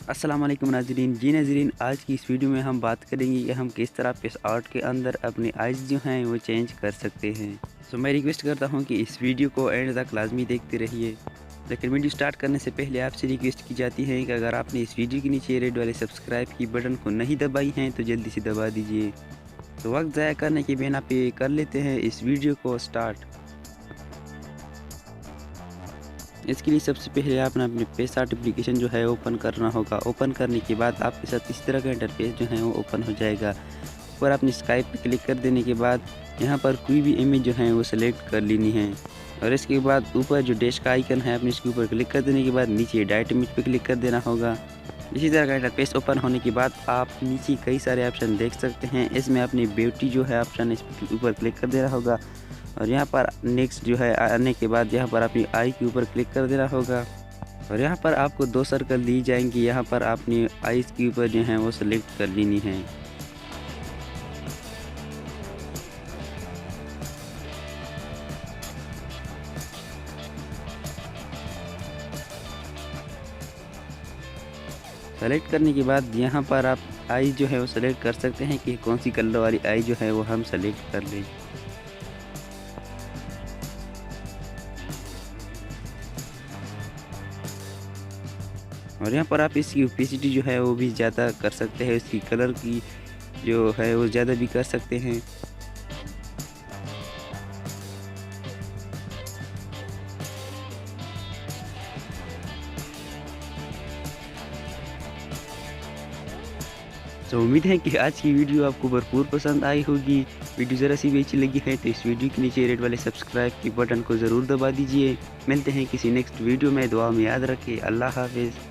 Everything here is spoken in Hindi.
अस्सलाम वालेकुम नाज़रीन। जी नाज़रीन, आज की इस वीडियो में हम बात करेंगे कि हम किस तरह पिक्स आर्ट के अंदर अपनी आइज़ जो हैं वो चेंज कर सकते हैं। तो मैं रिक्वेस्ट करता हूं कि इस वीडियो को एंड तक लाजमी देखते रहिए। लेकिन वीडियो स्टार्ट करने से पहले आपसे रिक्वेस्ट की जाती है कि अगर आपने इस वीडियो के नीचे रेड वाले सब्सक्राइब की बटन को नहीं दबाई हैं तो जल्दी से दबा दीजिए। तो वक्त ज़ाया करने के बिना पे कर लेते हैं इस वीडियो को स्टार्ट। इसके लिए सबसे पहले आपने अपने पेसआर्ट एप्लीकेशन जो है ओपन करना होगा। ओपन करने के बाद आपके साथ इस तरह का इंटरफेस जो है वो ओपन हो जाएगा। ऊपर आपने स्काइप पे क्लिक कर देने के बाद यहाँ पर कोई भी इमेज जो है वो सिलेक्ट कर लेनी है और इसके बाद ऊपर जो डैश का आइकन है आपने इसके ऊपर क्लिक कर देने के बाद नीचे डायरेक्ट इमेज पे क्लिक कर देना होगा। इसी तरह का इंटरफेस ओपन होने के बाद आप नीचे कई सारे ऑप्शन देख सकते हैं। इसमें अपनी ब्यूटी जो है ऑप्शन इस ऊपर क्लिक कर देना होगा और यहाँ पर नेक्स्ट जो है आने के बाद यहाँ पर अपनी आई के ऊपर क्लिक कर देना होगा और यहाँ पर आपको 2 सर्कल दी जाएंगी। यहाँ पर अपनी आईज़ के ऊपर जो है वो सिलेक्ट कर लेनी है। सेलेक्ट करने के बाद यहाँ पर आप आई जो है वो सिलेक्ट कर सकते हैं कि कौन सी कलर वाली आई जो है वो हम सेलेक्ट कर लें। और यहाँ पर आप इसकी ओपेसिटी जो है वो भी ज़्यादा कर सकते हैं, इसकी कलर की जो है वो ज़्यादा भी कर सकते हैं। तो उम्मीद है कि आज की वीडियो आपको भरपूर पसंद आई होगी। वीडियो ज़रा सी भी अच्छी लगी है तो इस वीडियो के नीचे रेड वाले सब्सक्राइब के बटन को ज़रूर दबा दीजिए। मिलते हैं किसी नेक्स्ट वीडियो में। दुआ में याद रखें। अल्लाह हाफिज़।